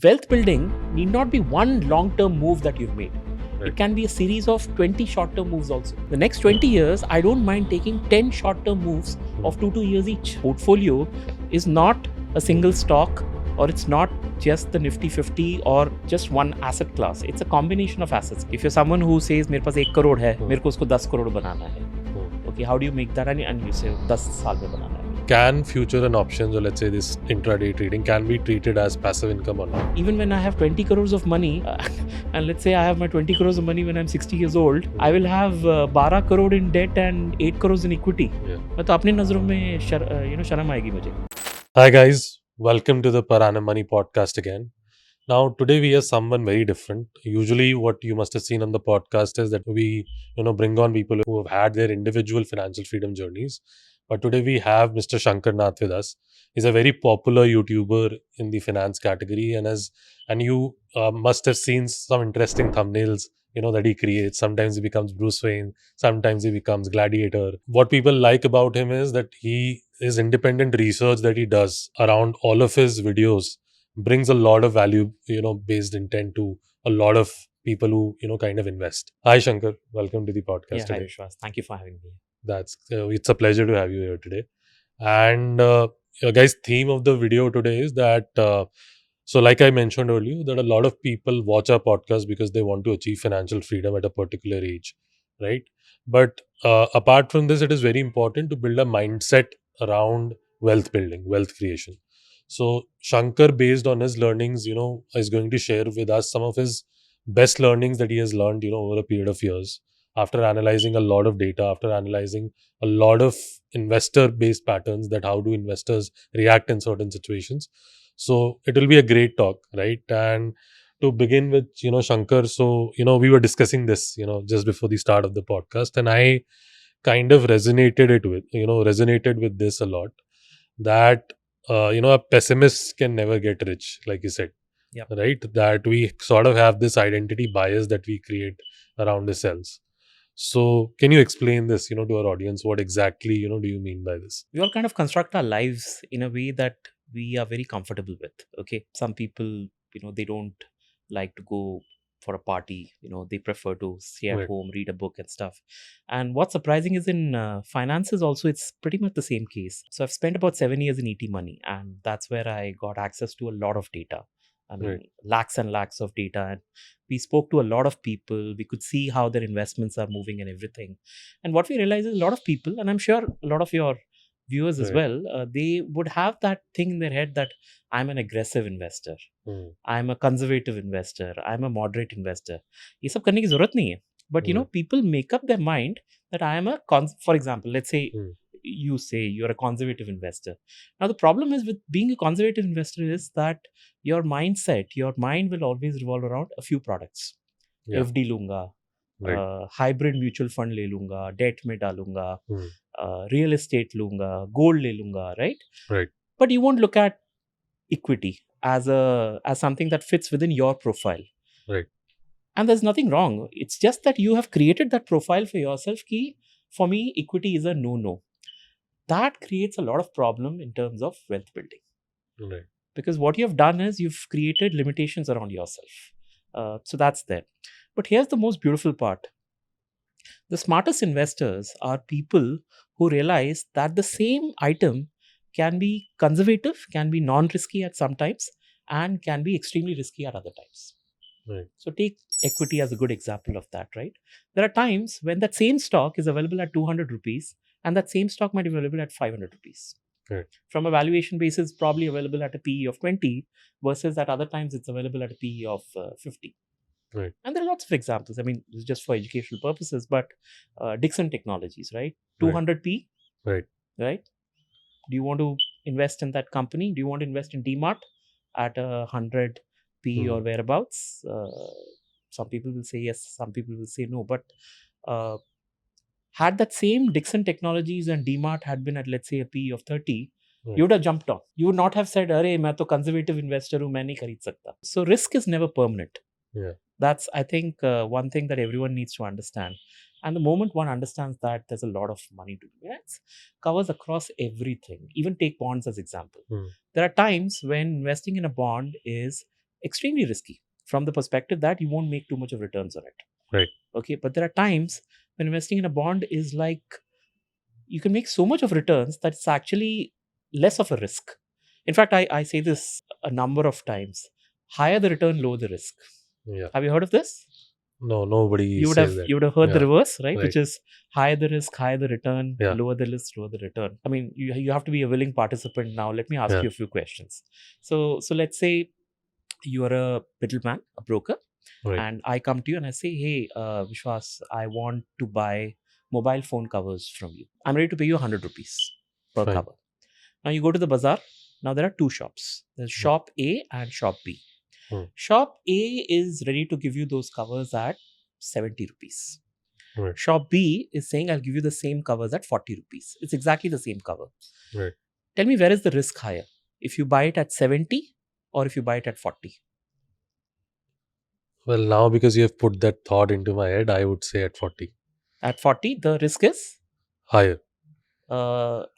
wealth building need not be one long-term move that you've made. Right. It can be a series of 20 short-term moves also. The next 20 years, I don't mind taking 10 short-term moves of 2 years each. Portfolio is not a single stock, or it's not just the Nifty 50 or just one asset class. It's a combination of assets. If you're someone who says मेरे पास 1 करोड़ है, मेरे को उसको 10 करोड़ बनाना है. Okay, how do you make that? And you say 10 साल में बनाना है. Can future and options, or let's say this intraday trading, can be treated as passive income or not? Even when I have 20 crores of money, and let's say I have my 20 crores of money when I'm 60 years old, I will have 12 crore in debt and 8 crores in equity. मैं तो अपनी नजरों में शर्म आएगी मुझे. Hi guys, welcome to the Per Annum Money podcast again. Now today we have someone very different. Usually what you must have seen on the podcast is that we bring on people who have had their individual financial freedom journeys. But today we have Mr. Shankar Nath with us. He's a very popular YouTuber in the finance category, and you must have seen some interesting thumbnails that he creates. Sometimes he becomes Bruce Wayne, sometimes he becomes Gladiator. What people like about him is that his independent research that he does around all of his videos brings a lot of value, based intent to a lot of people who kind of invest. Hi Shankar, welcome to the podcast Hi today. Vishwas, thank you for having me. It's a pleasure to have you here today. And guys, theme of the video today is that so like I mentioned earlier, that a lot of people watch our podcast because they want to achieve financial freedom at a particular age, right? But apart from this, it is very important to build a mindset around wealth building, wealth creation. So Shankar, based on his learnings, is going to share with us some of his best learnings that he has learned, over a period of years, after analyzing a lot of data, after analyzing a lot of investor based patterns, that how do investors react in certain situations. So it will be a great talk, right? And to begin with, Shankar, so we were discussing this just before the start of the podcast, and I kind of resonated with this a lot, that a pessimist can never get rich, like you said. Yep. Right, that we sort of have this identity bias that we create around ourselves. So can you explain this, to our audience? What exactly, do you mean by this? We all kind of construct our lives in a way that we are very comfortable with. Okay, some people, they don't like to go for a party. They prefer to stay at Right. home, read a book and stuff. And what's surprising is in finances also, it's pretty much the same case. So I've spent about 7 years in ET Money, and that's where I got access to a lot of data. I mean, Right. lakhs and lakhs of data. And we spoke to a lot of people. We could see how their investments are moving and everything. And what we realized is a lot of people, and I'm sure a lot of your viewers as Right. well, they would have that thing in their head that I'm an aggressive investor, I'm a conservative investor, I'm a moderate investor. ये सब करने की जरूरत नहीं है. But people make up their mind that I am for example, let's say you say you're a conservative investor. Now the problem is with being a conservative investor is that your mind will always revolve around a few products. Yeah. FD लूंगा, Right. Hybrid mutual fund ले लूंगा, date में डालूंगा, Hmm. Real estate लूंगा, gold ले लूंगा, right? Right. But you won't look at equity as something that fits within your profile. Right. And there's nothing wrong. It's just that you have created that profile for yourself. Ki, for me, equity is a no-no. That creates a lot of problem in terms of wealth building. Right. Because what you have done is you've created limitations around yourself. So that's there. But here's the most beautiful part. The smartest investors are people who realize that the same item can be conservative, can be non-risky at some times, and can be extremely risky at other times. Right. So take equity as a good example of that, right? There are times when that same stock is available at 200 rupees and that same stock might be available at 500 rupees. Right. From a valuation basis, probably available at a PE of 20 versus at other times it's available at a PE of 50. Right. And there are lots of examples. I mean, this is just for educational purposes, but Dixon Technologies, right? 200p, Right. right? Do you want to invest in that company? Do you want to invest in DMart at 100p or whereabouts? Some people will say yes, some people will say no. But had that same Dixon Technologies and DMart had been at, let's say, a PE of 30, you would have jumped on. You would not have said, "Arey, main to conservative investor hu, main nahi kharid sakta." So risk is never permanent. Yeah. That's, I think, one thing that everyone needs to understand. And the moment one understands that, there's a lot of money to do. It covers across everything. Even take bonds as example. There are times when investing in a bond is extremely risky from the perspective that you won't make too much of returns on it. Right. Okay, but there are times when investing in a bond is like you can make so much of returns that it's actually less of a risk. In fact, I say this a number of times: higher the return, lower the risk. Yeah. Have you heard of this? No, nobody You would says have that. you would have heard the Yeah. reverse, right? Right. Which is higher the risk, higher the return, Yeah. lower the risk, lower the return. I mean, you have to be a willing participant. Now, let me ask Yeah. you a few questions. So let's say you are a middleman, a broker, Right. and I come to you and I say, hey, Vishwas, I want to buy mobile phone covers from you. I'm ready to pay you 100 rupees per Fine. cover. Now you go to the bazaar. Now there are two shops. There's shop A and shop B. Shop A is ready to give you those covers at 70 rupees. Right. Shop B is saying, I'll give you the same covers at 40 rupees. It's exactly the same cover. Right. Tell me, where is the risk higher? If you buy it at 70 or if you buy it at 40? Well, now because you have put that thought into my head, I would say at 40. At 40, the risk is? Higher.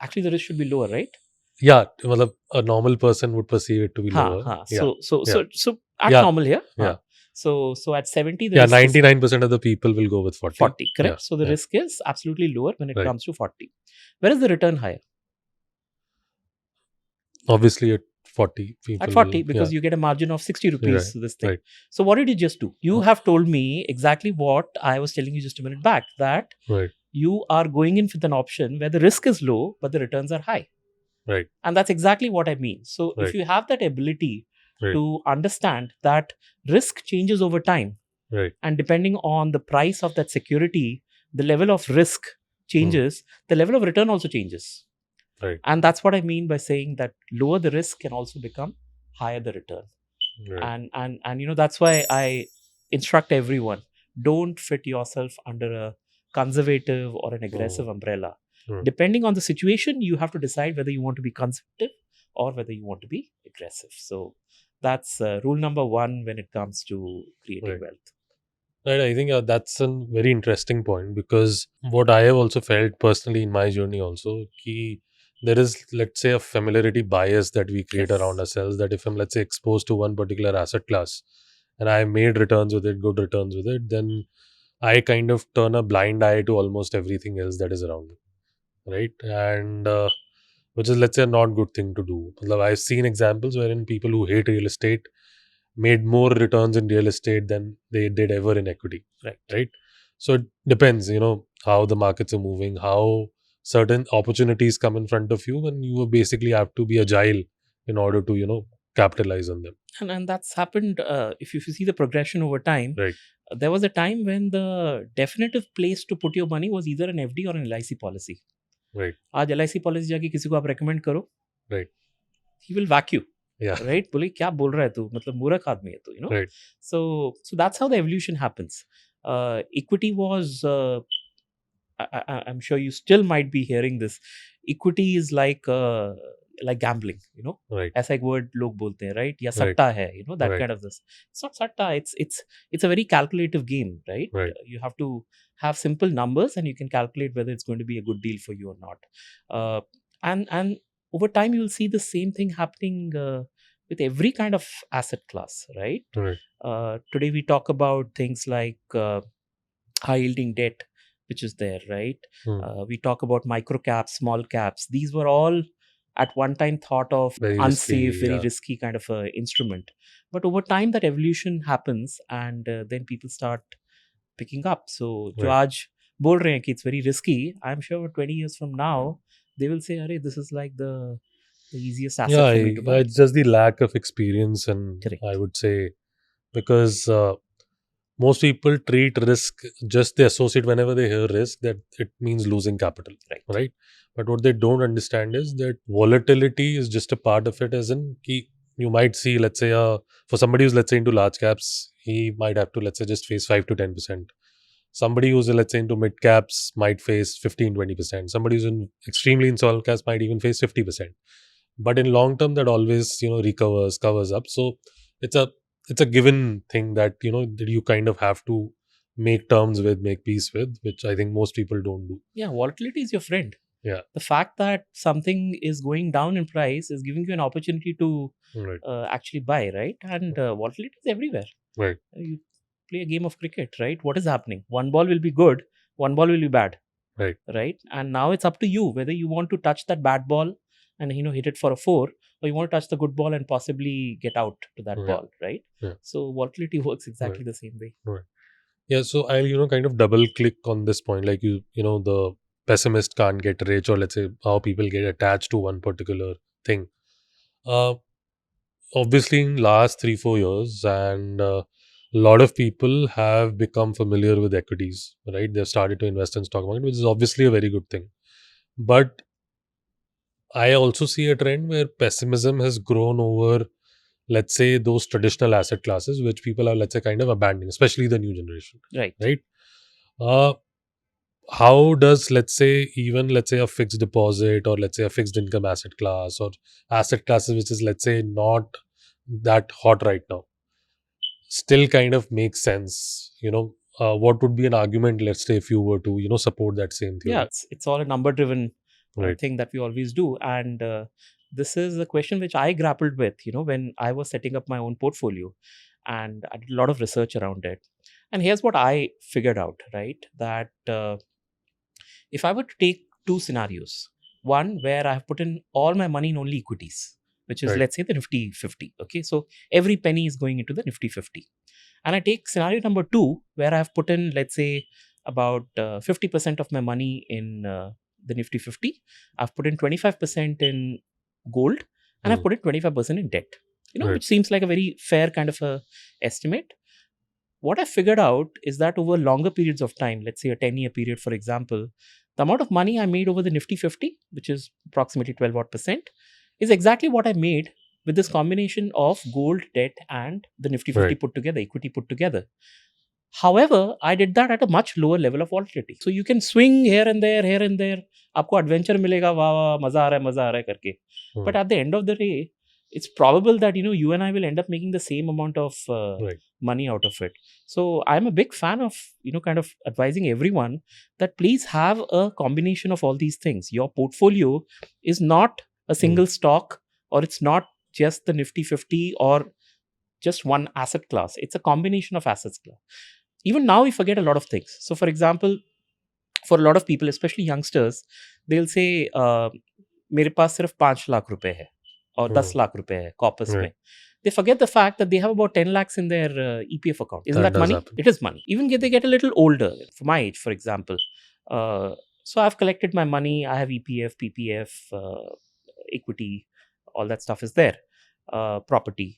Actually, the risk should be lower, right? Yeah, well, a normal person would perceive it to be lower. Yeah. So at Yeah. normal here. Yeah. So at 70, the Yeah, risk is 99% of the people will go with 40. 40, correct? Yeah. So the Yeah. risk is absolutely lower when it Right. comes to 40. Where is the return higher? Obviously, at 40, people At 40, will, because yeah. you get a margin of 60 rupees Right. to this thing. Right. So what did you just do? You have told me exactly what I was telling you just a minute back, that Right. you are going in with an option where the risk is low, but the returns are high. Right. And that's exactly what I mean. So if Right. you have that ability Right. to understand that risk changes over time, Right. and depending on the price of that security, the level of risk changes, the level of return also changes. Right. And that's what I mean by saying that lower the risk can also become higher the return. Right. And you know, that's why I instruct everyone, don't fit yourself under a conservative or an aggressive umbrella. Depending on the situation, you have to decide whether you want to be conservative or whether you want to be aggressive. So that's rule number one when it comes to creating Right. wealth. Right, I think that's a very interesting point, because what I have also felt personally in my journey also, there is, let's say, a familiarity bias that we create Yes. around ourselves, that if I'm, let's say, exposed to one particular asset class and I made returns with it, good returns with it, then I kind of turn a blind eye to almost everything else that is around me, right? And which is, let's say, a not good thing to do. I've seen examples wherein people who hate real estate made more returns in real estate than they did ever in equity. Right. So it depends, how the markets are moving, how certain opportunities come in front of you, and you basically have to be agile in order to, capitalize on them. And that's happened, if you see the progression over time. Right. There was a time when the definitive place to put your money was either an FD or an LIC policy. Right. आज LIC policy जाके किसी को आप recommend करो, Right. he will whack you. Yeah. Right? बोले क्या बोल रहा है तू, मतलब मूर्ख आदमी है तू, Right. So that's how the evolution happens. Equity was, I'm sure you still might be hearing this. Equity is like gambling, Right. ऐसा एक word लोग बोलते हैं, right? या Right. सट्टा है, that Right. kind of this. It's not satta. It's a very calculative game, right? Right. You have to have simple numbers and you can calculate whether it's going to be a good deal for you or not. And over time you'll see the same thing happening with every kind of asset class, right? Right. Today we talk about things like high yielding debt, which is there, right? We talk about micro caps, small caps. These were all at one time thought of Very unsafe, risky, very yeah. risky kind of a instrument. But over time that evolution happens, and then people start picking up. So जो Right. आज बोल रहे हैं कि it's very risky, I'm sure 20 years from now they will say, "Arey, this is like the easiest asset Yeah, for me to buy." it's just the lack of experience, and Correct. I would say, because most people treat risk, just they associate whenever they hear risk that it means losing capital. Right. But what they don't understand is that volatility is just a part of it, as in you might see, let's say, for somebody who's, let's say, into large caps, he might have to, let's say, just face 5 to 10%. Somebody who's, let's say, into mid caps might face 15-20%. Somebody who's in extremely in small caps might even face 50%. But in long term, that always, covers up. So it's a given thing that, that you kind of have to make terms with, make peace with, which I think most people don't do. Yeah, volatility is your friend. Yeah. The fact that something is going down in price is giving you an opportunity to Right. actually buy, right? And volatility is everywhere. Right. You play a game of cricket, right? What is happening? One ball will be good, one ball will be bad, Right. right? And now it's up to you whether you want to touch that bad ball and hit it for a 4, or you want to touch the good ball and possibly get out to that Yeah. ball, right? Yeah. So volatility works Right. exactly the same way. Right. Yeah. So I'll kind of double click on this point, like the pessimist can't get rich, or let's say how people get attached to one particular thing. Uh, Obviously, in last 3-4 years, and a lot of people have become familiar with equities, right? They've started to invest in stock market, which is obviously a very good thing. But I also see a trend where pessimism has grown over, let's say, those traditional asset classes, which people are, let's say, kind of abandoning, especially the new generation, Right. right? Uh, how does, let's say a fixed deposit, or let's say a fixed income asset class, or asset classes which is, let's say, not that hot right now, still kind of makes sense? What would be an argument, let's say, if you were to, support that same Yeah, theory? it's all a number driven Right. thing that we always do. And this is a question which I grappled with, when I was setting up my own portfolio, and I did a lot of research around it. And here's what I figured out, right? That if I were to take two scenarios, one where I have put in all my money in only equities, which is, Right. let's say, the Nifty 50. Okay. So every penny is going into the Nifty 50. And I take scenario number two, where I have put in, let's say, about 50% of my money in the Nifty 50. I've put in 25% in gold, and I've Hmm. put in 25% in debt, Right. which seems like a very fair kind of a estimate. What I figured out is that over longer periods of time, let's say a 10-year period, for example, the amount of money I made over the Nifty 50, which is approximately 12 odd percent, is exactly what I made with this combination of gold, debt, and the Nifty 50 Right. put together, equity put together. However, I did that at a much lower level of volatility. So you can swing here and there, here and there. आपको adventure मिलेगा, वाह वाह मजा आ रहा है करके. Hmm. But at the end of the day, it's probable that you and I will end up making the same amount of Right. money out of it. So I'm a big fan of kind of advising everyone that please have a combination of all these things. Your portfolio is not a Hmm. single stock, or it's not just the Nifty 50 or just one asset class. It's a combination of assets class. Even now we forget a lot of things. So for example, for a lot of people, especially youngsters, they'll say मेरे पास सिर्फ 5 लाख रुपए है और 10 Hmm. Lakh रुपए है corpus में. Right. They forget the fact that they have about 10 lakhs in their EPF account. Isn't That that does money? happen. It is money. Even if they get a little older, for my age, for example. So I've collected my money. I have EPF, PPF, equity, all that stuff is there. Property.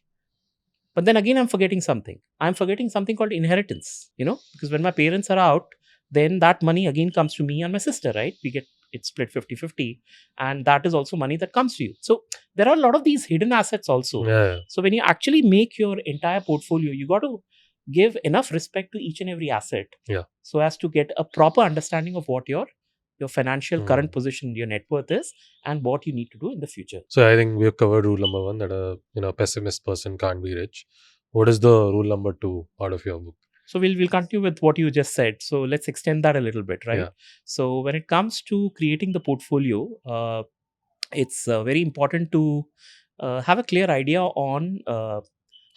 But then again, I'm forgetting something. I'm forgetting something called inheritance, because when my parents are out, then that money again comes to me and my sister, right? We get it split 50-50. And that is also money that comes to you. So there are a lot of these hidden assets also. Yeah. So when you actually make your entire portfolio, you got to give enough respect to each and every asset. Yeah. So as to get a proper understanding of what your financial Hmm. current position, your net worth is, and what you need to do in the future. So I think we have covered rule number one, that a pessimist person can't be rich. What is the rule number two out of your book? So we'll continue with what you just said. So let's extend that a little bit, right? Yeah. So when it comes to creating the portfolio, it's very important to have a clear idea on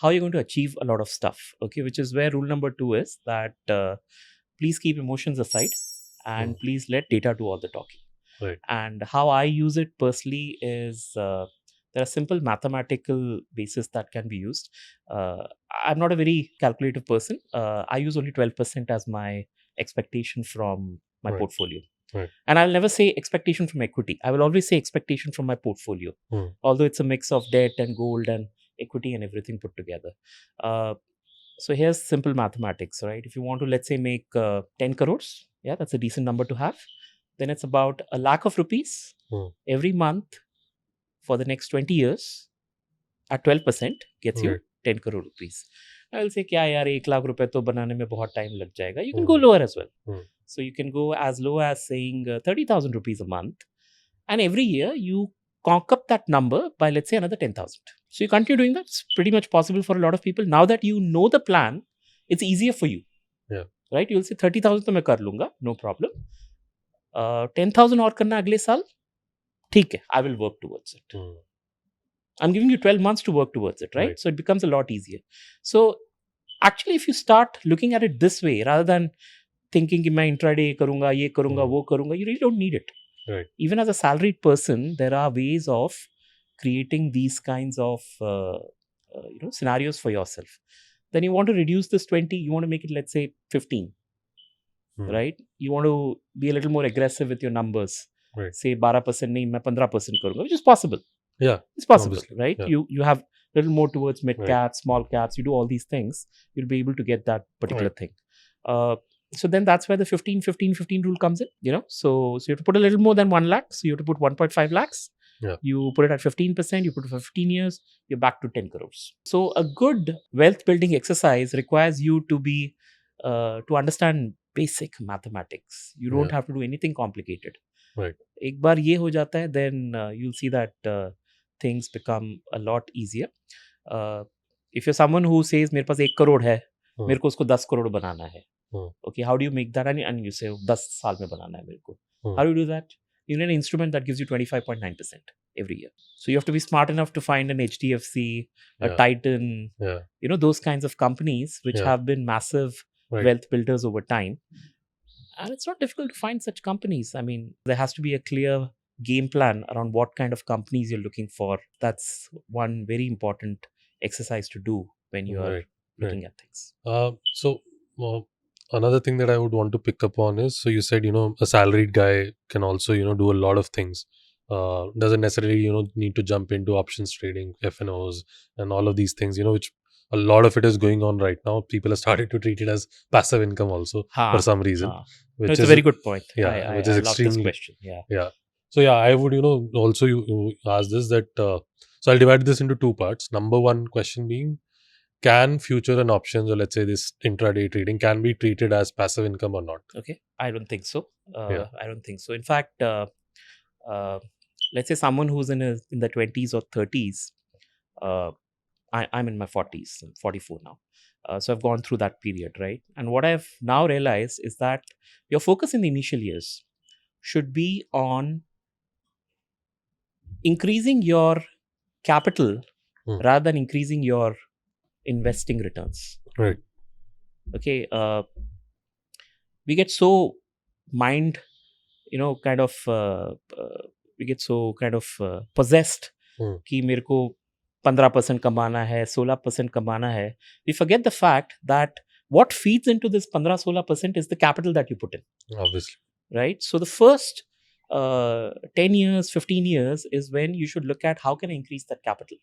how you're going to achieve a lot of stuff. Okay, which is where rule number two is that please keep emotions aside, and Hmm. please let data do all the talking. Right. And how I use it personally is there are simple mathematical basis that can be used. I'm not a very calculative person. I use only 12% as my expectation from my Right. portfolio. Right. And I'll never say expectation from equity. I will always say expectation from my portfolio, Hmm. although it's a mix of debt and gold and equity and everything put together. So here's simple mathematics, right? If you want to, let's say, make 10 crores, yeah, that's a decent number to have. Then it's about a lakh of rupees Hmm. every month for the next 20 years at 12% gets you Right. 10 crore rupees. I will say, क्या यार 1 लाख रुपए तो बनाने में बहुत time लग जाएगा. You can Hmm. go lower as well. Hmm. So you can go as low as saying 30,000 rupees a month. And every year you conk up that number by, let's say, another 10,000. So you continue doing that. It's pretty much possible for a lot of people. Now that you know the plan, it's easier for you. Yeah. Right? You'll say 30,000 to मैं कर लूँगा, no problem. 10,000 और करना अगले साल, ठीक है, I will work towards it. I'm giving you 12 months to work towards it, right? So it becomes a lot easier. So actually, if you start looking at it this way, rather than thinking कि मैं intraday करूँगा, ये करूँगा, वो करूँगा, you really don't need it. Right. Even as a salaried person, there are ways of creating these kinds of scenarios for yourself. Then you want to reduce this 20, you want to make it, let's say, 15. Right? You want to be a little more aggressive with your numbers. Right. Say 12% नहीं, मैं 15% करूँगा, which is possible. Yeah, it's possible, obviously. right? Yeah. You have a little more towards mid Right. caps, small caps. You do all these things, you'll be able to get that particular Right. thing. So then that's where the 15 rule comes in. So you have to put a little more than 1 lakh. So you have to put 1.5 lakhs. Yeah. You put it at 15%. You put it for 15 years. You're back to 10 crores. So a good wealth building exercise requires you to be to understand basic mathematics. You don't have to do anything complicated. Right. एक बार ये हो जाता है, then you'll see that things become a lot easier. If you're someone who says मेरे पास 1 करोड़ है, मेरे को उसको 10 करोड़ बनाना है. Okay, how do you make that? And you say 10 साल में बनाना है मेरे को. How do you do that? You need an instrument that gives you 25.9% every year. So you have to be smart enough to find an HDFC, a Titan, those kinds of companies which have been massive wealth builders over time. And it's not difficult to find such companies. I mean, there has to be a clear game plan around what kind of companies you're looking for. That's one very important exercise to do when you are looking at things. So another thing that I would want to pick up on is, so you said, a salaried guy can also, do a lot of things. Doesn't necessarily, need to jump into options trading, FNOs, and all of these things, which a lot of it is going on right now. People are starting to treat it as passive income also for some reason. Which it's a very good point. Yeah, which is I extremely. love this question. Yeah. So yeah, I would, also you ask this that. So I'll divide this into 2 parts. Number one question being, can future and options, or let's say this intraday trading, can be treated as passive income or not? Okay, I don't think so. I don't think so. In fact, let's say someone who's in the 20s or 30s. I'm in my 40s. I'm 44 now. So I've gone through that period, right? And what I've now realized is that your focus in the initial years should be on increasing your capital rather than increasing your investing returns. Right. Okay. We get so mind, we get so kind of possessed कि मेरे को 15% कमाना है, 16% कमाना है. We forget the fact that what feeds into this 15-16% is the capital that you put in. Obviously. Right? So the first 10 years, 15 years is when you should look at how can I increase that capital.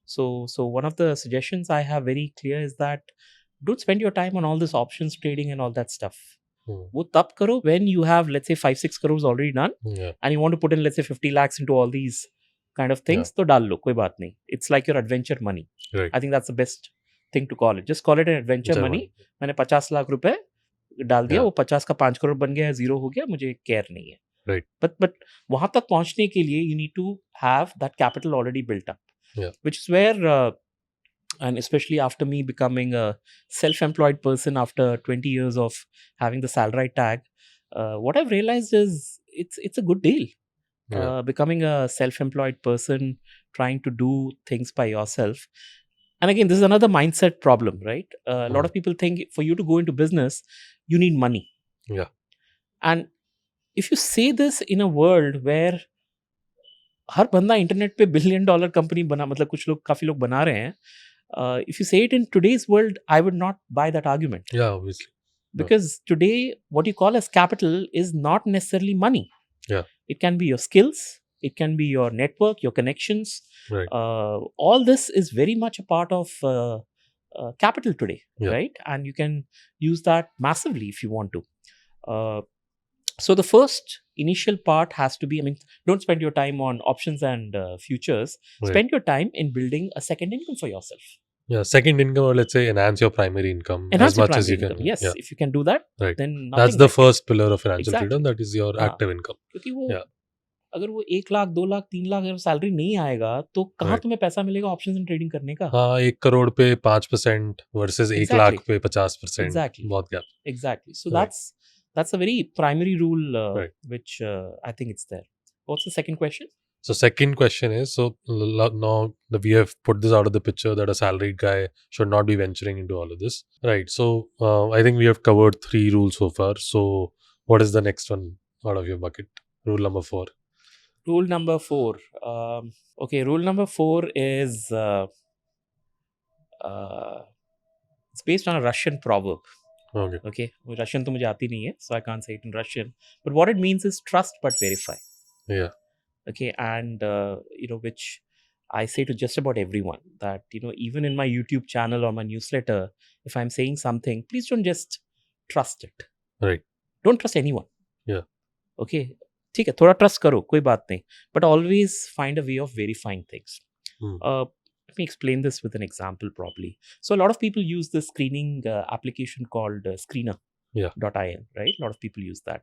So one of the suggestions I have very clear is that don't spend your time on all this options trading and all that stuff. वो तब करो when you have, let's say, 5-6 crores already done, and you want to put in, let's say, 50 lakhs into all these kind of things, तो डाल लो, कोई बात नहीं. It's like your adventure money. Right. I think that's the best thing to call it. Just call it an adventure money. मैंने 50 लाख रुपए डाल दिया, वो 50 का 5 करोड़ बन गया, 0 हो गया, मुझे केयर नहीं है. Right. But वहां तक पहुंचने के लिए you need to have that capital already built up. Which is where, and especially after me becoming a self-employed person after 20 years of having the salary tag, what I've realized is it's a good deal. Becoming a self-employed person, trying to do things by yourself. And again, this is another mindset problem, right? A lot of people think for you to go into business, you need money. Yeah. And if you say this in a world where हर बंदा internet पे $1 billion company बना, मतलब कुछ लोग, काफी लोग बना रहे हैं. If you say it in today's world, I would not buy that argument. Yeah, obviously. Because today, what you call as capital is not necessarily money. Yeah. It can be your skills. It can be your network, your connections. Right. All this is very much a part of capital today, right? And you can use that massively if you want to. So the first initial part has to be, don't spend your time on options and futures. Right. Spend your time in building a second income for yourself. Yeah, second income, or let's say enhance your primary income as much as you can. Yes, if you can do that, then that's the first pillar of financial freedom. That is your active income. क्योंकि वो अगर वो 1 लाख 2 लाख 3 लाख अगर salary नहीं आएगा तो कहाँ तुम्हें पैसा मिलेगा ऑप्शंस एंड ट्रेडिंग करने का? हाँ, 1 करोड़ पे 5% वर्सेस 1 लाख पे 50%. बहुत gap. Exactly. So That's a very primary rule, Right. which I think it's there. What's the second question? So second question is, so now that we have put this out of the picture that a salaried guy should not be venturing into all of this. Right. So I think we have covered 3 rules so far. So what is the next one out of your bucket? Rule number 4. Rule number 4. Okay, rule number 4 is it's based on a Russian proverb. Okay. Okay, Russian to mujhe aati nahi hai, so I can't say it in Russian. But what it means is trust but verify. Yeah. Okay, and which I say to just about everyone that even in my YouTube channel or my newsletter, if I'm saying something, please don't just trust it. Right. Don't trust anyone. Yeah. Okay, ठीक है, थोड़ा trust करो, कोई बात नहीं, but always find a way of verifying things. Let me explain this with an example probably. So a lot of people use this screening application called Screener.in, Yeah. right? A lot of people use that.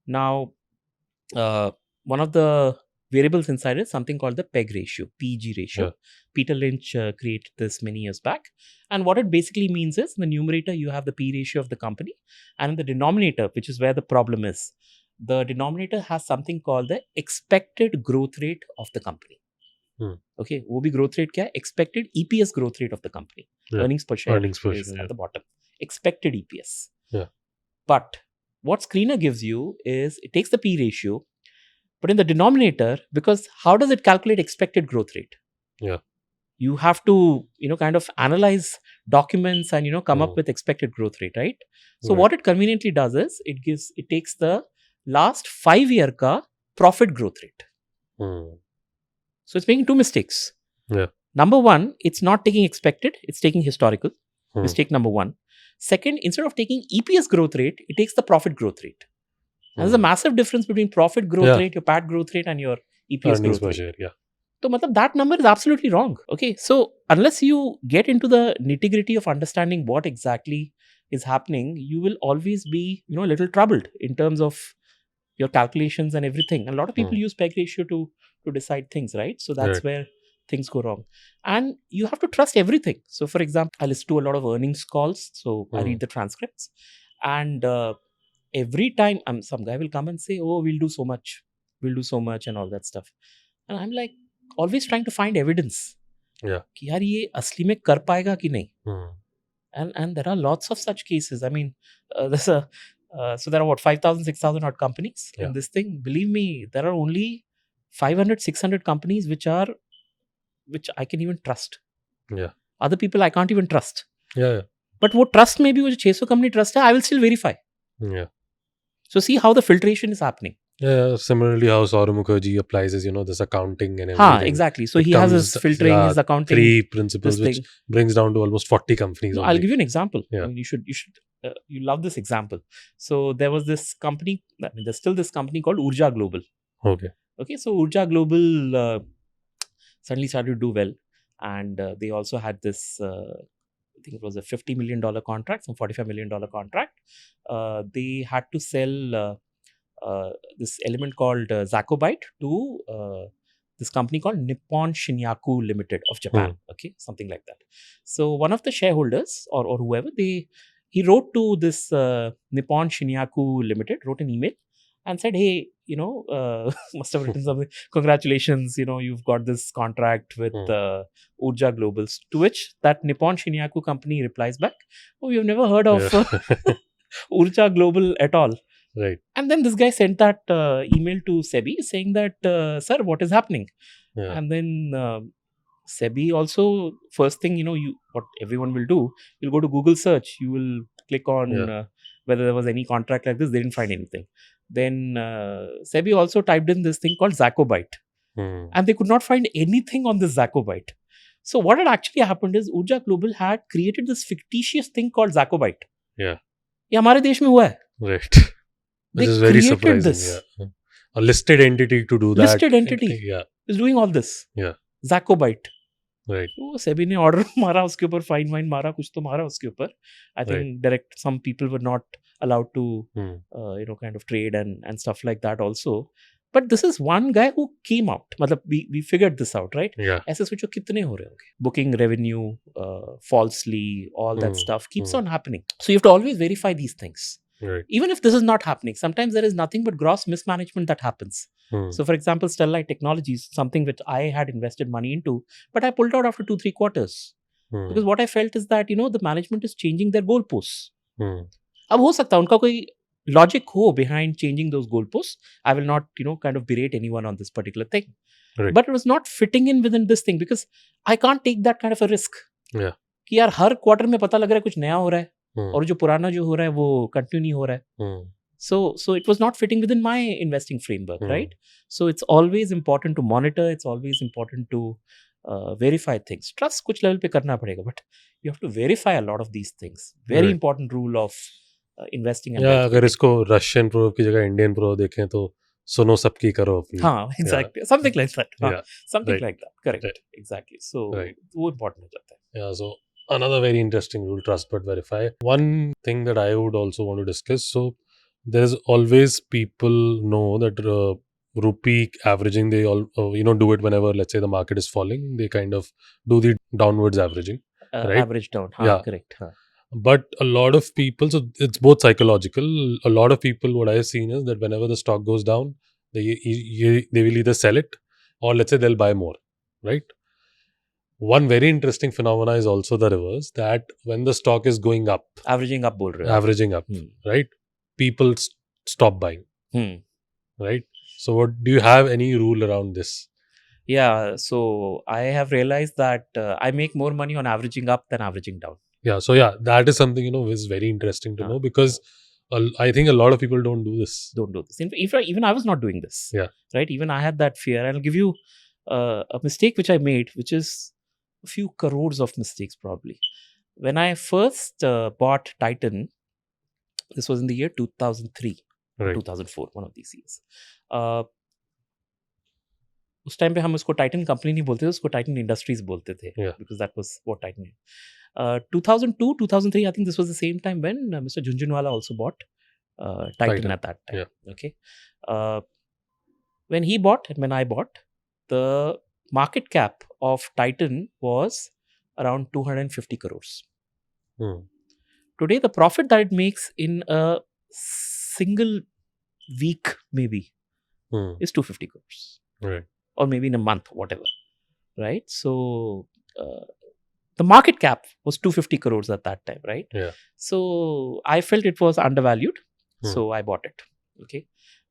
Now, one of the variables inside is something called the PEG ratio, PEG ratio. Yeah. Peter Lynch created this many years back. And what it basically means is in the numerator, you have the P ratio of the company. And in the denominator, which is where the problem is, the denominator has something called the expected growth rate of the company. Okay, वो भी growth rate क्या है? Expected EPS growth rate of the company. Yeah. Earnings per share Earnings per is share, at the bottom. Expected EPS. Yeah. But what Screener gives you is it takes the P ratio, but in the denominator, because how does it calculate expected growth rate? Yeah. You have to, kind of analyze documents and, come up with expected growth rate, right? So what it conveniently does is it takes the last 5-year ka profit growth rate. So it's making 2 mistakes. Yeah. Number 1, it's not taking expected, it's taking historical. Mistake number 1. Second, instead of taking EPS growth rate, it takes the profit growth rate. And there's a massive difference between profit growth rate, your PAT growth rate, and your EPS Earnings growth per rate. share, yeah. So that number is absolutely wrong. Okay, so unless you get into the nitty-gritty of understanding what exactly is happening, you will always be, a little troubled in terms of your calculations and everything. And a lot of people use PEG ratio to decide things, right? So that's where things go wrong. And you have to trust everything. So for example, I listen to a lot of earnings calls. So I read the transcripts. And every time some guy will come and say, oh, we'll do so much and all that stuff. And I'm like, always trying to find evidence. Yeah. कि यार ये असली में कर पाएगा कि नहीं. And there are lots of such cases. I mean, so there are what 5,000, 6,000 odd companies in this thing. Believe me, there are only 500, 600 companies which I can even trust. Yeah. Other people I can't even trust. Yeah. But वो trust में भी वो जो 600 company trust है, I will still verify. Yeah. So see how the filtration is happening. Yeah, similarly how Saurabh Mukherjee applies is, this accounting and everything. Exactly. So he has his filtering, his accounting. 3 principles, which brings down to almost 40 companies. No, I'll give you an example. Yeah. I mean, you love this example. So there was this company, there's still this company called Urja Global. Okay. So Urja Global suddenly started to do well. And they also had this, I think it was a $50 million contract, some $45 million contract. They had to sell this element called Zacobite to this company called Nippon Shinyaku Limited of Japan. Okay, something like that. So one of the shareholders or whoever, he wrote to this Nippon Shinyaku Limited, wrote an email and said, hey, must have written something. Congratulations, you've got this contract with Urja Globals. To which that Nippon Shinyaku company replies back, oh, we've never heard of Urja Global at all. Right. And then this guy sent that email to SEBI saying that, sir, what is happening? Yeah. And then SEBI also, first thing, what everyone will do, you'll go to Google search, you will click on whether there was any contract like this. They didn't find anything. Then SEBI also typed in this thing called Zacobite. And they could not find anything on this Zacobite. So what had actually happened is Urja Global had created this fictitious thing called Zacobite. Yeah. ये हमारे देश में हुआ है. Right. This is very surprising. Yeah. A listed entity to do that. Listed entity is doing all this. Yeah. Zacobite. Right. तो सेबी ने order मारा उसके ऊपर, फाइन वाइन मारा, कुछ तो मारा उसके ऊपर. I think direct some people were not allowed to kind of trade and stuff like that also. But this is one guy who came out. मतलब we figured this out, right? Yeah. ऐसे सोचो कितने हो रहे होंगे. Booking revenue falsely, all that stuff keeps on happening. So you have to always verify these things. Right. Even if this is not happening, sometimes there is nothing but gross mismanagement that happens. So, for example, Stellite Technologies, something which I had invested money into, but I pulled out after 2-3 quarters. Because what I felt is that, the management is changing their goalposts. अब हो सकता है उनका कोई logic हो behind changing those goalposts. I will not, kind of berate anyone on this particular thing. Right. But it was not fitting in within this thing because I can't take that kind of a risk. Yeah. कि यार हर quarter में पता लग रहा है कुछ नया हो रहा है Hmm. और जो पुराना जो हो रहा है वो कंटिन्यू नहीं हो रहा है. So it was not fitting within my investing framework, right? So it's always important to monitor. It's always important to verify things. Trust कुछ level पे करना पड़ेगा, but you have to verify a lot of these things. Very Right. important rule of investing and या wealth अगर building. इसको Russian pro की जगह Indian pro देखें तो सुनो सबकी करो अपनी. हाँ, exactly. Something like that. हाँ, Yeah. something Right. like that. Correct. Right. Exactly. So Right. वो important हो जाता है. Yeah, so another very interesting rule, trust but verify. One thing that I would also want to discuss. So there's always people know that rupee averaging, they all do it whenever, let's say, the market is falling. They kind of do the downwards averaging, right? Average down. हाँ, Yeah. correct. हाँ. But a lot of people, so it's both psychological. A lot of people, what I've seen is that whenever the stock goes down, they will either sell it or, let's say, they'll buy more, right? One very interesting phenomena is also the reverse, that when the stock is going up, Averaging up बोल रहे हो. averaging up, right? People stop buying, right? So, what do you have any rule around this? Yeah, so I have realized that I make more money on averaging up than averaging down. Yeah, so yeah, that is something is very interesting to know, because I think a lot of people don't do this. Don't do this. In fact, even I was not doing this. Yeah. Right. Even I had that fear. I'll give you a mistake which I made, which is a few crores of mistakes probably. When I first bought Titan, this was in the year 2003, Right. 2004, one of these years. उस time पे हम उसको Titan company नहीं बोलते थे, उसको Titan industries बोलते थे, Yeah. because that was what Titan is. 2002, 2003, I think this was the same time when Mr. Junjunwala also bought Titan at that time. Yeah. Okay. When he bought and when I bought, the market cap of Titan was around 250 crores. Today, the profit that it makes in a single week maybe is 250 crores. Right. Or maybe in a month, whatever. Right? So, the market cap was 250 crores at that time, right? Yeah. So, I felt it was undervalued. So, I bought it. Okay.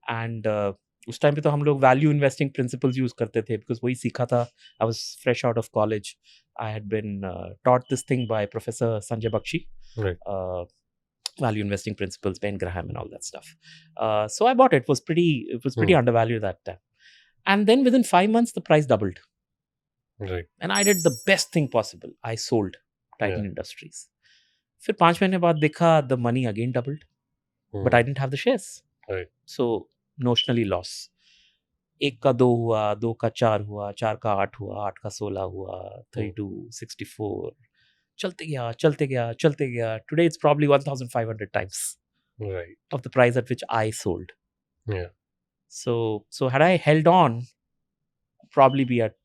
And उस time पे तो हम लोग value investing principles use करते थे, because वही सीखा था. I was fresh out of college. I had been taught this thing by professor Sanjay Bakshi. Value investing principles, Ben Graham and all that stuff. So I bought it. It was pretty undervalued that time. And then within 5 months, the price doubled. Right. And I did the best thing possible. I sold Titan Industries. फिर 5 महीने बाद देखा, the money again doubled. But I didn't have the shares. Right. So notionally loss. 1 का 2 हुआ, 2 का 4 हुआ, 4 का 8 हुआ, 8 का 16 हुआ, 32, 64. चलते गया. Today it's probably 1,500 times Right. of the price at which I sold. Yeah. So had I held on, probably be at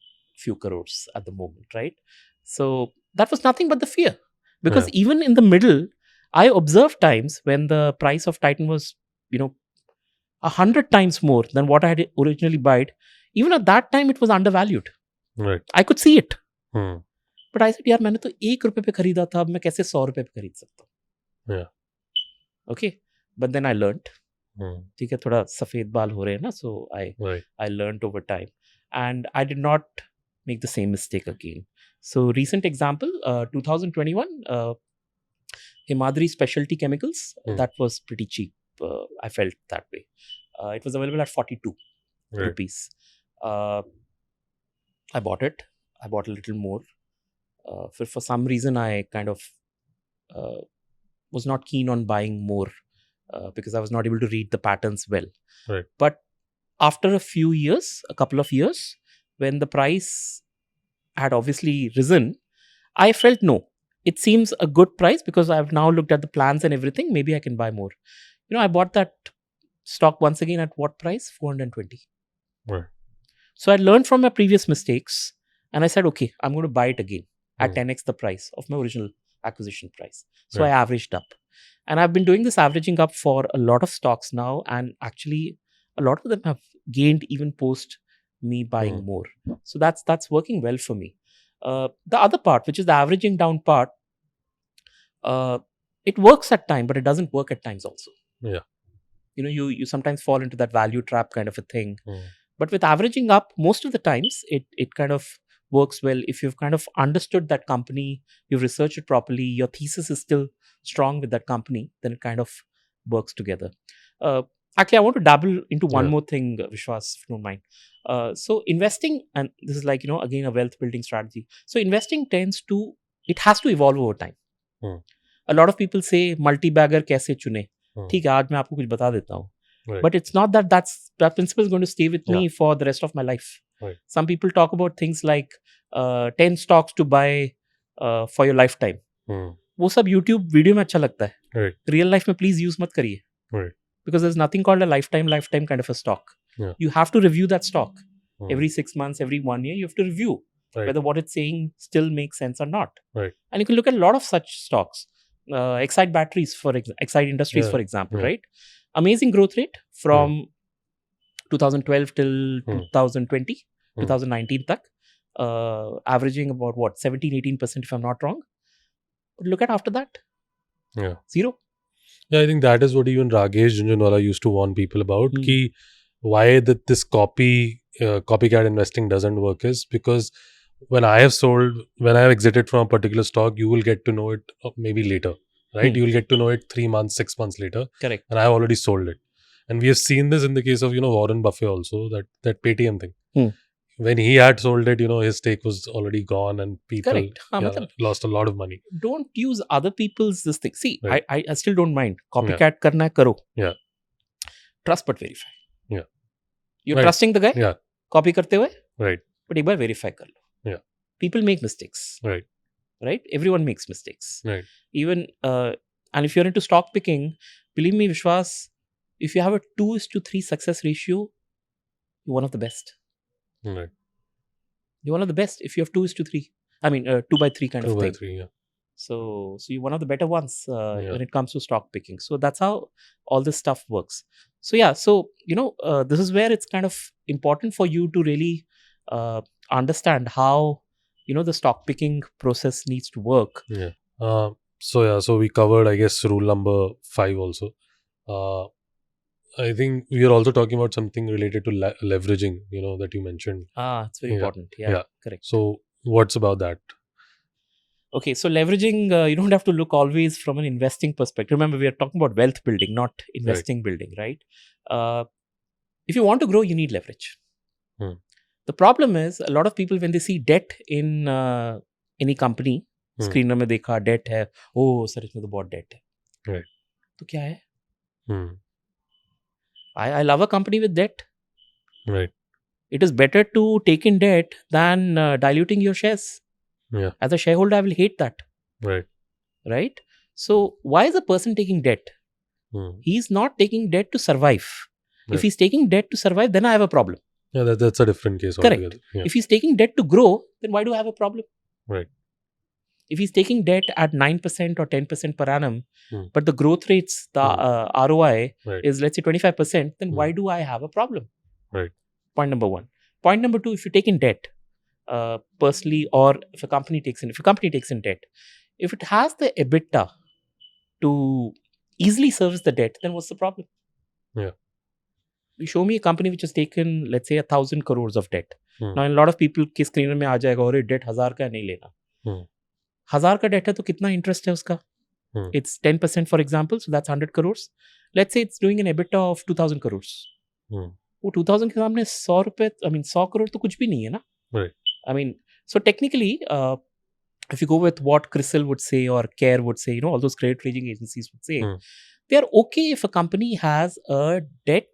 few crores at the moment, right? So that was nothing but the fear. Because even in the middle, I observed times when the price of Titan was, 100 times more than what I had originally bought. Even at that time, it was undervalued. Right. I could see it. But I said, यार मैंने तो 1 रुपए पे खरीदा था, अब मैं कैसे 100 रुपए पे खरीद सकता हूँ? Yeah. Okay. But then I learned. ठीक है, थोड़ा सफेद बाल हो रहे हैं ना, so I learned over time. And I did not make the same mistake again. So recent example, 2021, Himadri Specialty Chemicals, that was pretty cheap. I felt that way. It was available at 42 rupees. I bought it. I bought a little more. For some reason, I kind of was not keen on buying more because I was not able to read the patterns well. Right. But after a couple of years, when the price had obviously risen, I felt no. It seems a good price because I've now looked at the plans and everything. Maybe I can buy more. I bought that stock once again at what price? 420. Right. So I learned from my previous mistakes and I said, okay, I'm going to buy it again at 10x the price of my original acquisition price. So I averaged up. And I've been doing this averaging up for a lot of stocks now, and actually a lot of them have gained even post me buying more. So that's working well for me. The other part, which is the averaging down part, uh, it works at time, but it doesn't work at times also. Yeah. You sometimes fall into that value trap kind of a thing. But with averaging up, most of the times it kind of works well if you've kind of understood that company, you've researched it properly, your thesis is still strong with that company, then it kind of works together. Actually, I want to dabble into one more thing, Vishwas, if you don't mind. So investing, and this is like, again, a wealth building strategy. So investing it has to evolve over time. A lot of people say multi-bagger कैसे चुने. ठीक है, आज मैं आपको कुछ बता देता हूँ. But it's not that principle is going to stay with me for the rest of my life. Some people talk about things like 10 stocks to buy for your lifetime. वो सब YouTube वीडियो में अच्छा लगता है. Real life में please use मत करिए. Because there's nothing called a lifetime kind of a stock. You have to review that stock. Every 6 months, every 1 year, you have to review whether what it's saying still makes sense or not. And you can look at a lot of such stocks. Excite Batteries, Excite Industries, for example, right? Amazing growth rate from 2012 till 2020, 2019 tak, averaging about 17-18% if I'm not wrong. But look at after that. Zero. Yeah, I think that is what even Ragesh Jhunjhunwala used to warn people about. Ki why that this copycat investing doesn't work is because when I have exited from a particular stock, you will get to know it maybe later, right? You will get to know it 3 months, 6 months later. Correct. And I have already sold it. And we have seen this in the case of, Warren Buffett also, that Paytm thing. When he had sold it, his stake was already gone and people lost a lot of money. Don't use other people's this thing. See, I still don't mind. Copycat karna hai, karo. Trust but verify. You're trusting the guy? Copy karte hue? But ek baar verify kar lo. People make mistakes. Right? Everyone makes mistakes. Even, and if you're into stock picking, believe me, Vishwas, if you have a 2:3 success ratio, you're one of the best. You're one of the best if you have 2:3. I mean, 2/3 kind of thing. 2/3, yeah. So you're one of the better ones when it comes to stock picking. So that's how all this stuff works. So this is where it's kind of important for you to really understand how the stock picking process needs to work. So we covered, I guess, rule number 5 also. I think we are also talking about something related to leveraging, that you mentioned. It's very important. Yeah, correct. So what's about that? Okay, so leveraging, you don't have to look always from an investing perspective. Remember, we are talking about wealth building, not investing building, right? If you want to grow, you need leverage. The problem is, a lot of people, when they see debt in any company, screen में देखा debt है, oh sir इसमें तो बहुत debt है. तो क्या है? I love a company with debt. It is better to take in debt than diluting your shares. As a shareholder, I will hate that. Right? So why is a person taking debt? He's not taking debt to survive. If he's taking debt to survive, then I have a problem. Yeah, that's a different case. Correct. Altogether. Yeah. If he's taking debt to grow, then why do I have a problem? If he's taking debt at 9% or 10% per annum, but the growth rates, the ROI is, let's say, 25%, then why do I have a problem? Point number 1. Point number 2, if you take in debt, personally, or if a company takes in debt, if it has the EBITDA to easily service the debt, then what's the problem? You show me a company which has taken, let's say, 1,000 crores of debt. Now, a lot of people के screen में आ जाएगा, और debt 1,000 का नहीं लेना. 1,000 का debt है तो कितना interest है उसका? It's 10%, for example, so that's 100 crores. Let's say it's doing an EBITDA of 2,000 crores. वो 2,000 के सामने 100 crore तो कुछ भी नहीं है ना? I mean, so technically, if you go with what CRISIL would say or CARE would say, all those credit rating agencies would say, they are okay if a company has a debt,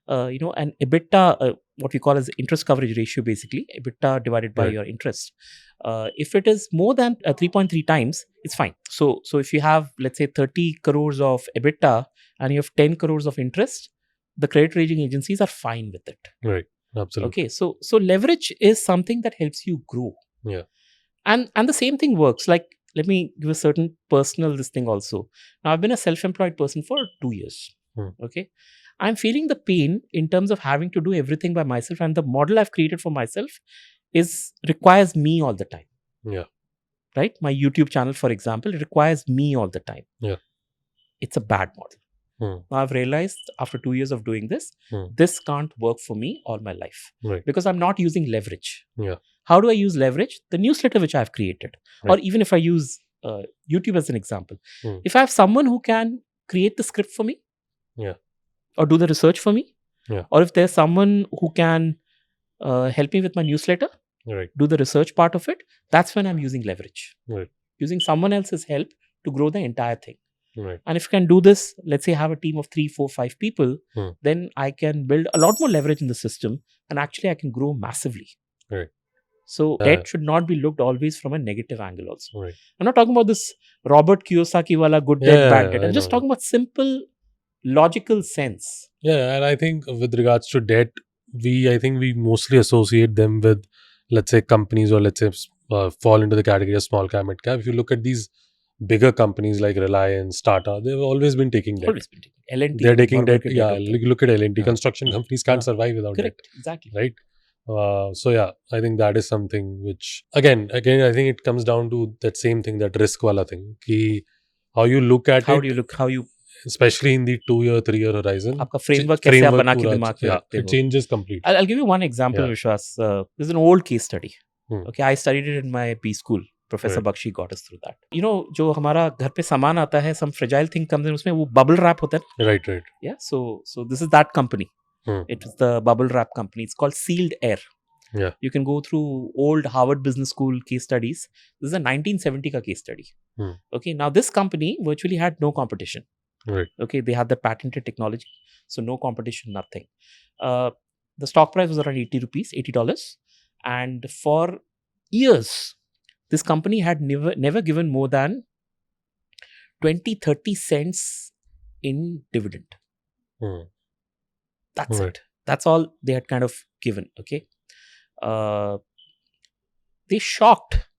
an EBITDA, what we call as interest coverage ratio, basically, EBITDA divided by your interest. If it is more than 3.3 times, it's fine. So if you have, let's say, 30 crores of EBITDA and you have 10 crores of interest, the credit rating agencies are fine with it. Absolutely. Okay, so leverage is something that helps you grow. And the same thing works. Like, let me give a certain personal this thing also. Now, I've been a self-employed person for 2 years. Okay. I'm feeling the pain in terms of having to do everything by myself, and the model I've created for myself requires me all the time. Yeah. Right? My YouTube channel, for example, it requires me all the time. Yeah. It's a bad model. Now I've realized after 2 years of doing this, this can't work for me all my life. Right. Because I'm not using leverage. Yeah. How do I use leverage? The newsletter which I've created. Right. Or even if I use YouTube as an example. If I have someone who can create the script for me. Yeah. Or do the research for me. Yeah. Or if there's someone who can help me with my newsletter. Right. Do the research part of it. That's when I'm using leverage. Right. Using someone else's help to grow the entire thing. Right. And if you can do this, let's say have a team of 3, 4, 5 people, then I can build a lot more leverage in the system and actually I can grow massively. Right. So debt should not be looked always from a negative angle also. Right. I'm not talking about this Robert Kiyosaki wala good debt, bad debt. I'm just talking about simple, logical sense. Yeah, and I think with regards to debt, I think we mostly associate them with, let's say, companies, or let's say fall into the category of small cap, mid cap. If you look at these bigger companies like Reliance, Tata, they've always been taking debt. Always been taking. L&T. They're taking debt. Yeah, look at L&T. Construction companies can't survive without Correct. debt. Exactly. Right? So yeah, I think that is something which, again, I think it comes down to that same thing, that risk wala thing. Ki how you look at How it. do you look? How you... Especially in the 2-year, 3-year horizon. आपका framework कैसे आप बना के दिमाग में रखते हो? It changes completely. I'll give you one example, Vishwas. This is an old case study. Okay, I studied it in my B school. Professor Bakshi got us through that. You know, जो हमारा घर पे सामान आता है, some fragile thing comes in, उसमें वो bubble wrap होता है. Right. Yeah, so this is that company. It is the bubble wrap company. It's called Sealed Air. Yeah. You can go through old Harvard Business School case studies. This is a 1970 ka case study. Okay, now this company virtually had no competition. Right. Okay, they had the patented technology, so no competition, nothing. The stock price was around 80 rupees, $80, and for years, this company had never given more than 20-30 cents in dividend. That's it. That's all they had kind of given. Okay, they shocked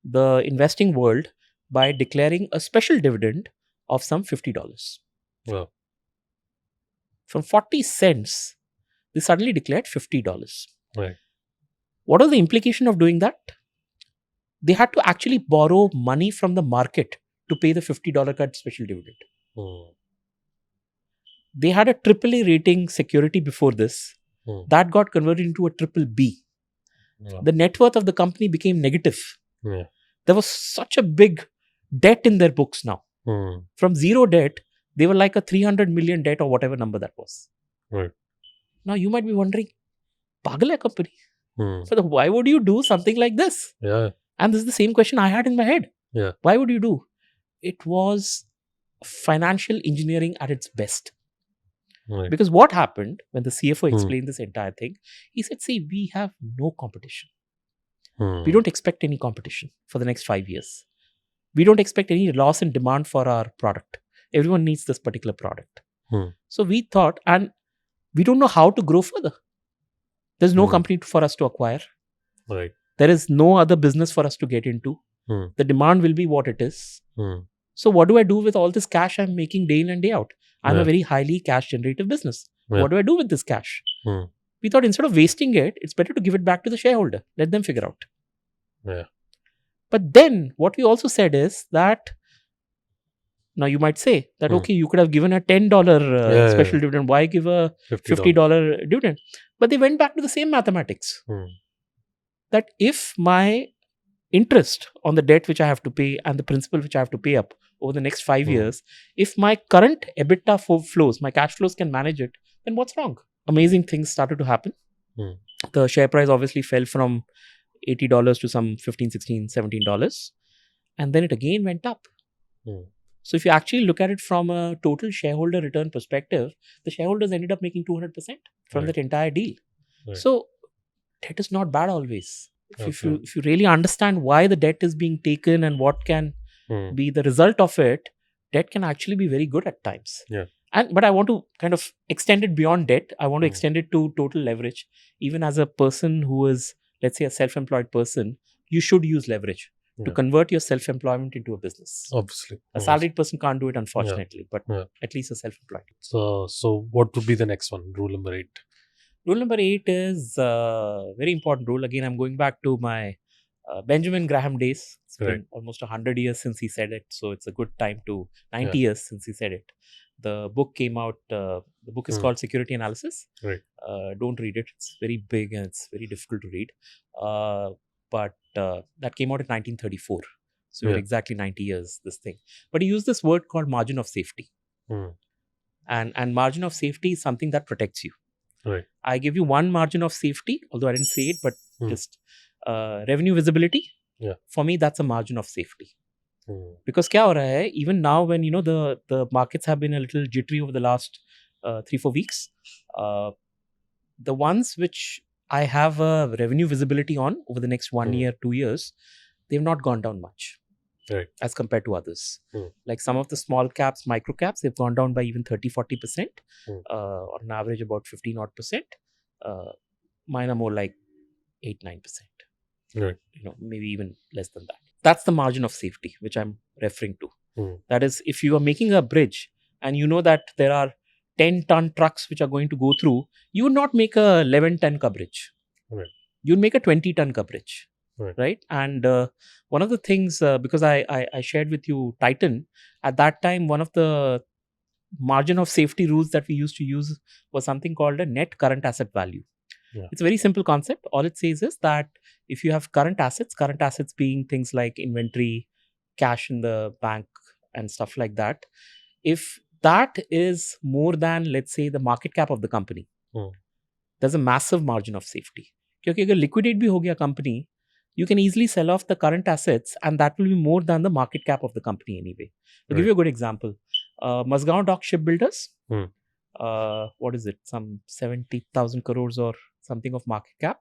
the investing world by declaring a special dividend of some $50. Wow. From 40 cents, they suddenly declared $50. Right. What was the implication of doing that? They had to actually borrow money from the market to pay the $50 cut special dividend. They had a AAA rating security before this. That got converted into a BBB. The net worth of the company became negative. There was such a big debt in their books now. From zero debt, they were like a 300 million debt or whatever number that was. Right. Now you might be wondering, pagal hai company? So why would you do something like this? Yeah. And this is the same question I had in my head. Yeah. Why would you do? It was financial engineering at its best. Right. Because what happened when the CFO explained this entire thing, he said, see, we have no competition. We don't expect any competition for the next 5 years. We don't expect any loss in demand for our product. Everyone needs this particular product. So we thought, and we don't know how to grow further. There's no company for us to acquire. Right. There is no other business for us to get into. The demand will be what it is. So what do I do with all this cash I'm making day in and day out? I'm a very highly cash generative business. What do I do with this cash? We thought instead of wasting it, it's better to give it back to the shareholder. Let them figure out. Yeah. But then what we also said is that, now you might say that, okay, you could have given a $10 special dividend. Why give a $50 dividend? But they went back to the same mathematics. That if my interest on the debt which I have to pay and the principal which I have to pay up over the next 5 years, if my current EBITDA flows, my cash flows can manage it, then what's wrong? Amazing things started to happen. The share price obviously fell from $80 to some $15, $16, $17. And then it again went up. So if you actually look at it from a total shareholder return perspective, the shareholders ended up making 200% from that entire deal. Right. So debt is not bad always. If you really understand why the debt is being taken and what can be the result of it, debt can actually be very good at times. Yeah. But I want to kind of extend it beyond debt. I want to extend it to total leverage. Even as a person who is, let's say, a self-employed person, you should use leverage to Yeah. convert your self-employment into a business. Obviously. A salaried person can't do it, unfortunately, but Yeah. at least a self-employed. So what would be the next one? Rule number 8. Rule number 8 is a very important rule. Again, I'm going back to my Benjamin Graham days. It's Right. been almost 100 years since he said it, so it's a good time to 90 Yeah. years since he said it. The book came out. The book is called Security Analysis. Right. Don't read it. It's very big and it's very difficult to read. But that came out in 1934. So Yeah. exactly 90 years, this thing. But he used this word called margin of safety. And margin of safety is something that protects you. Right. I give you one margin of safety, although I didn't say it, but just revenue visibility. Yeah. For me, that's a margin of safety. Because क्या हो रहा है, even now when the markets have been a little jittery over the last 3-4 weeks, the ones which I have a revenue visibility on over the next 1 year, 2 years, they've not gone down much. Right. As compared to others. Like some of the small caps, micro caps, they've gone down by even 30-40%, on an average about 15 odd percent. Mine are more like 8-9%. Right. Maybe even less than that. That's the margin of safety which I'm referring to. That is, if you are making a bridge and you know that there are 10-ton trucks which are going to go through, you would not make a 11-ton coverage. Right. You'd make a 20-ton coverage. Right. And one of the things, because I shared with you Titan, at that time, one of the margin of safety rules that we used to use was something called a net current asset value. Yeah. It's a very simple concept. All it says is that if you have current assets being things like inventory, cash in the bank and stuff like that, if that is more than, let's say, the market cap of the company, there's a massive margin of safety. Because if liquidate bhi ho gaya company, you can easily sell off the current assets and that will be more than the market cap of the company anyway. To give you a good example, Mazgaon Dock Shipbuilders, what is it? Some 70,000 crores or something of market cap.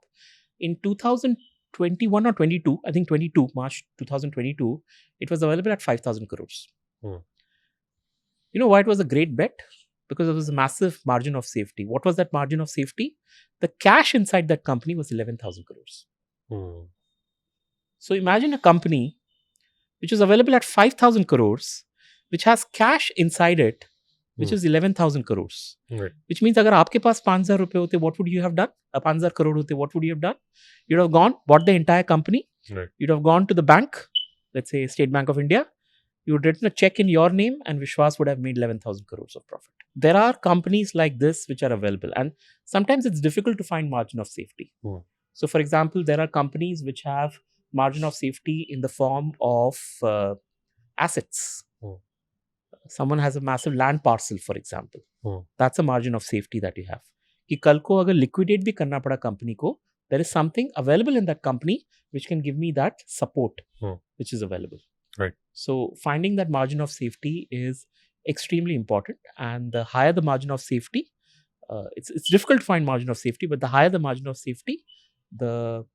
In 2021 or 22, I think 22, March 2022, it was available at 5,000 crores. You know why it was a great bet? Because it was a massive margin of safety. What was that margin of safety? The cash inside that company was 11,000 crores. So imagine a company which is available at 5,000 crores, which has cash inside it, which is 11,000 crores. Right. Which means अगर आपके पास 5,000 रुपए होते, what would you have done? 5,000 crore होते, what would you have done? You'd have gone, bought the entire company. Right. You'd have gone to the bank, let's say State Bank of India. You would written a check in your name and Vishwas would have made 11,000 crores of profit. There are companies like this which are available, and sometimes it's difficult to find margin of safety. So for example, there are companies which have margin of safety in the form of assets. Someone has a massive land parcel, for example. That's a margin of safety that you have. कि कल को अगर liquidate भी करना पड़ा company को, there is something available in that company which can give me that support, which is available. Right. So finding that margin of safety is extremely important, and the higher the margin of safety, it's difficult to find margin of safety, but the higher the margin of safety, the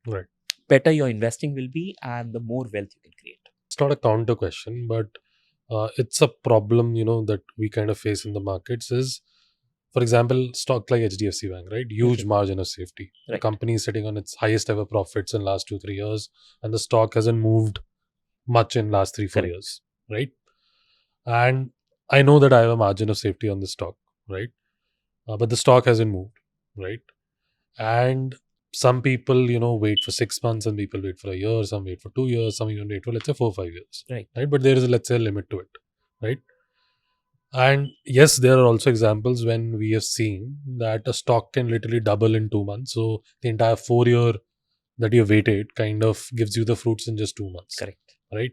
better your investing will be and the more wealth you can create. It's not a counter question, but it's a problem, that we kind of face in the markets is, for example, stock like HDFC Bank, right? Huge margin of safety. The company is sitting on its highest ever profits in last 2-3 years, and the stock hasn't moved much in last 3-4 years, right? And I know that I have a margin of safety on the stock, right? But the stock hasn't moved, right? And some people, wait for 6 months, and people wait for a year, some wait for 2 years, some even wait for, let's say, 4-5 years, right? But there is, let's say, a limit to it, right? And yes, there are also examples when we have seen that a stock can literally double in 2 months. So the entire 4 year that you waited kind of gives you the fruits in just 2 months. Correct. Right?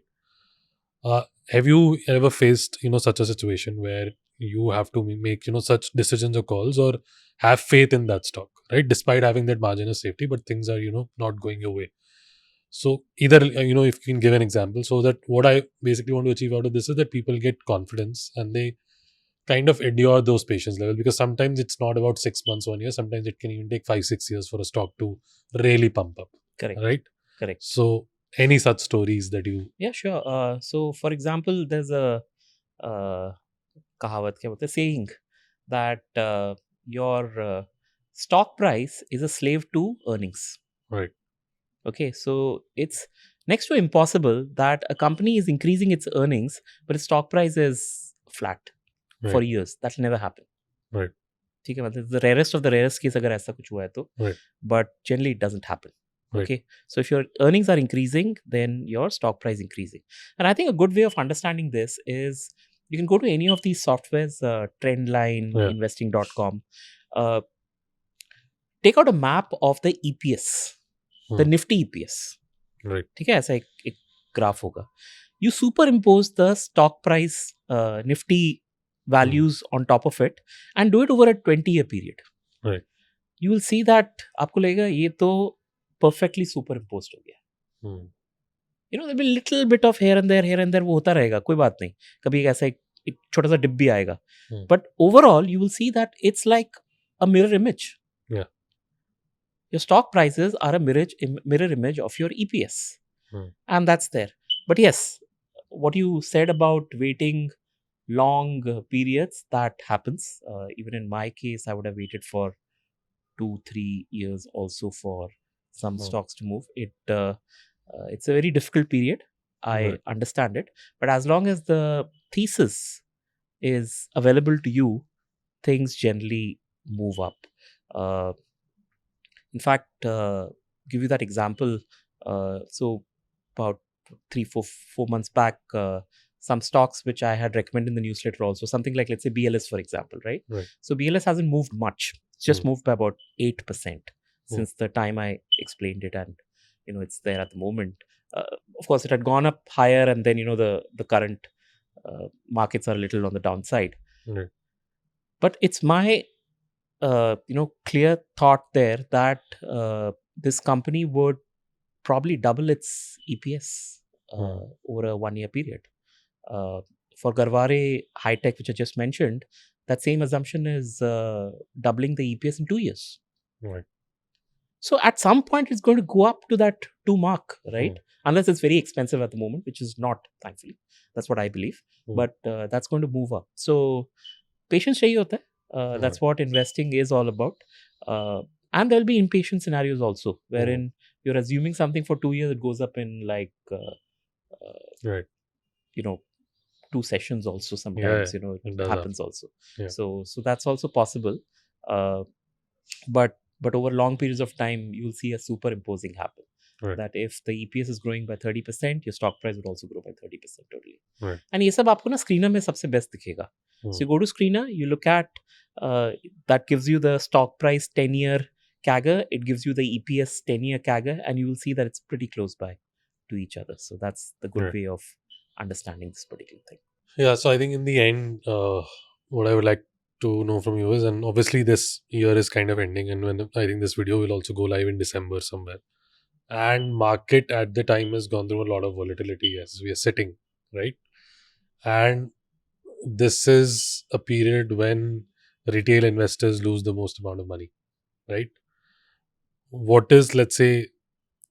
Have you ever faced, such a situation where you have to make, such decisions or calls, or have faith in that stock, right? Despite having that margin of safety, but things are, not going your way. So either, if you can give an example, so that what I basically want to achieve out of this is that people get confidence and they kind of endure those patience level, because sometimes it's not about 6 months, 1 year. Sometimes it can even take 5-6 years for a stock to really pump up. Correct. Right? Correct. So any such stories that you... Yeah, sure. So for example, there's a kahawat, saying that your stock price is a slave to earnings. Right. Okay, so it's next to impossible that a company is increasing its earnings, but its stock price is flat for Right. years. That will never happen. Right. ठीक है, मतलब the rarest of the rarest case अगर ऐसा कुछ हुआ है तो, Right. but generally it doesn't happen. Right. Okay, so if your earnings are increasing, then your stock price increasing. And I think a good way of understanding this is you can go to any of these softwares, Trendline, Yeah. investing.com, uh, take out a map of the EPS, the Nifty EPS. Right. ठीक है, ऐसा एक graph होगा. You superimpose the stock price Nifty values on top of it and do it over a 20-year period. Right. You will see that आपको लगेगा ये तो perfectly superimposed हो गया. You know, there will be little bit of here and there वो होता रहेगा, कोई बात नहीं. कभी एक ऐसा एक छोटा सा डिप भी आएगा. But overall, you will see that it's like a mirror image. Yeah. Your stock prices are a mirror image of your EPS. And that's there. But yes, what you said about waiting long periods, that happens. Even in my case, I would have waited for 2-3 years also for some stocks to move. It's a very difficult period. I understand it. But as long as the thesis is available to you, things generally move up. In fact, give you that example. So about 3-4 months back, some stocks which I had recommended in the newsletter also, something like, let's say, BLS, for example, right? So BLS hasn't moved much. It's just moved by about 8% since the time I explained it, and it's there at the moment. Of course, it had gone up higher, and then the current markets are a little on the downside. But it's my clear thought there that this company would probably double its EPS over a 1-year period. For Garware High Tech, which I just mentioned, that same assumption is doubling the EPS in 2 years. Right. So at some point, it's going to go up to that 2 mark, right? Unless it's very expensive at the moment, which is not, thankfully. That's what I believe. But that's going to move up. So patience chahiye hota hai. That's what investing is all about. And there'll be impatient scenarios also, wherein you're assuming something for 2 years, it goes up in like, Right. 2 sessions also sometimes, it happens also. Yeah. So that's also possible. But over long periods of time, you'll see a superimposing happen. Right. That if the EPS is growing by 30%, your stock price would also grow by 30% totally. Right. And ये सब आपको ना screener में सबसे best दिखेगा. So you go to screener, you look at, that gives you the stock price 10-year CAGR, it gives you the EPS 10-year CAGR, and you will see that it's pretty close by to each other. So that's the good way of understanding this particular thing. Yeah, so I think in the end, what I would like to know from you is, and obviously this year is kind of ending, and when I think this video will also go live in December somewhere, and market at the time has gone through a lot of volatility as we are sitting, right? And this is a period when retail investors lose the most amount of money, right? What is, let's say,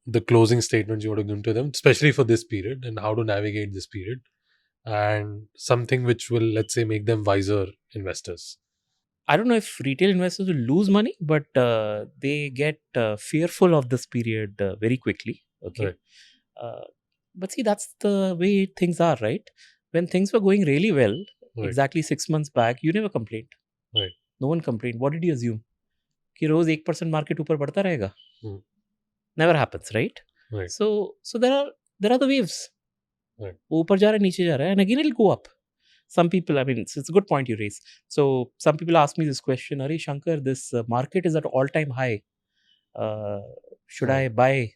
the closing statements you want to give to them, especially for this period, and how to navigate this period, and something which will, let's say, make them wiser investors? I don't know if retail investors will lose money, but they get fearful of this period very quickly. Okay. Right. But see, that's the way things are, right? When things were going really well, Right. exactly 6 months back, you never complained. Right. No one complained. What did you assume? कि रोज 1% market ऊपर बढ़ता रहेगा? Never happens, right? Right. So there are the waves. Right. वो ऊपर जा रहा है, नीचे जा रहा है, and again it'll go up. Some people, I mean, it's a good point you raise. So some people ask me this question, Are Shankar, this market is at all-time high. Should I buy?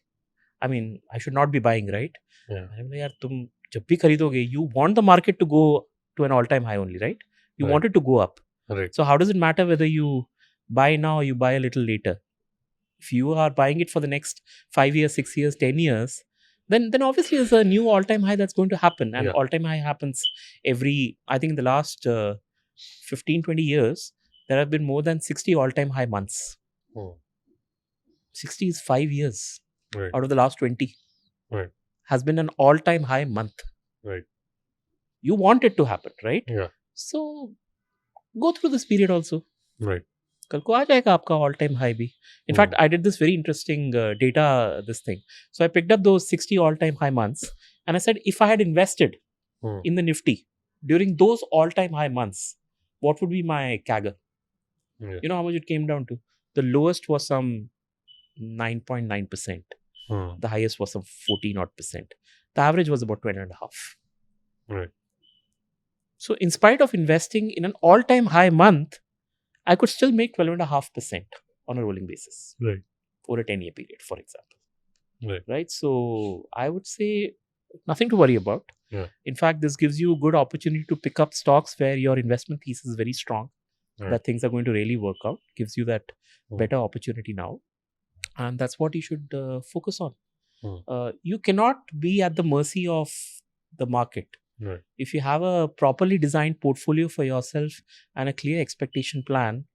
I mean, I should not be buying, right? Yeah. I'm like, यार तुम जब भी खरीदोगे, you want the market to go to an all-time high only, right? You Right. want it to go up. Right. So how does it matter whether you buy now or you buy a little later? If you are buying it for the next 5 years, 6 years, 10 years, then obviously there's a new all-time high that's going to happen. And all-time high happens I think in the last 15, 20 years, there have been more than 60 all-time high months. 60 is 5 years out of the last 20. Right. Has been an all-time high month. Right. You want it to happen, right? Yeah. So go through this period also. Right. कल को आ जाएगा आपका all time high भी. In fact, I did this very interesting data this thing. So I picked up those 60 all time high months and I said if I had invested Hmm. in the Nifty during those all time high months, what would be my CAGR? Yeah. You know how much it came down to? The lowest was some 9.9%. Hmm. The highest was some 14 odd percent. The average was about 12 and a half. Right. So in spite of investing in an all time high month, I could still make 12.5% on a rolling basis Right. over a 10-year period, for example. Right. Right. So I would say nothing to worry about. Yeah. In fact, this gives you a good opportunity to pick up stocks where your investment thesis is very strong, Right. that things are going to really work out, gives you that Hmm. better opportunity now. And that's what you should focus on. Hmm. You cannot be at the mercy of the market. Right. If you have a properly designed portfolio for yourself and a clear expectation plan,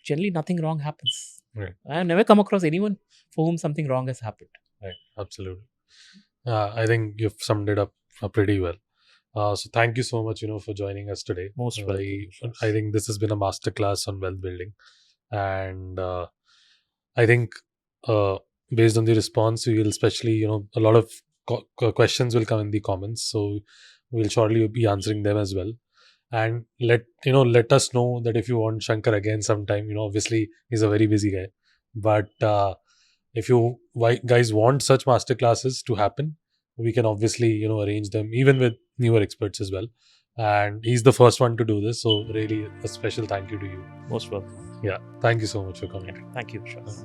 generally nothing wrong happens. Right. I have never come across anyone for whom something wrong has happened. Right. Absolutely. I think you've summed it up pretty well. So thank you so much, for joining us today. Most welcome, Vishwas. I think this has been a masterclass on wealth building, and I think based on the response, we will especially, a lot of questions will come in the comments, so we'll surely be answering them as well. And let us know that if you want Shankar again sometime. Obviously he's a very busy guy, but if you guys want such master classes to happen, we can obviously arrange them even with newer experts as well. And he's the first one to do this, so really a special thank you to you. Most welcome. Yeah, thank you so much for coming. Thank you, Vishwas.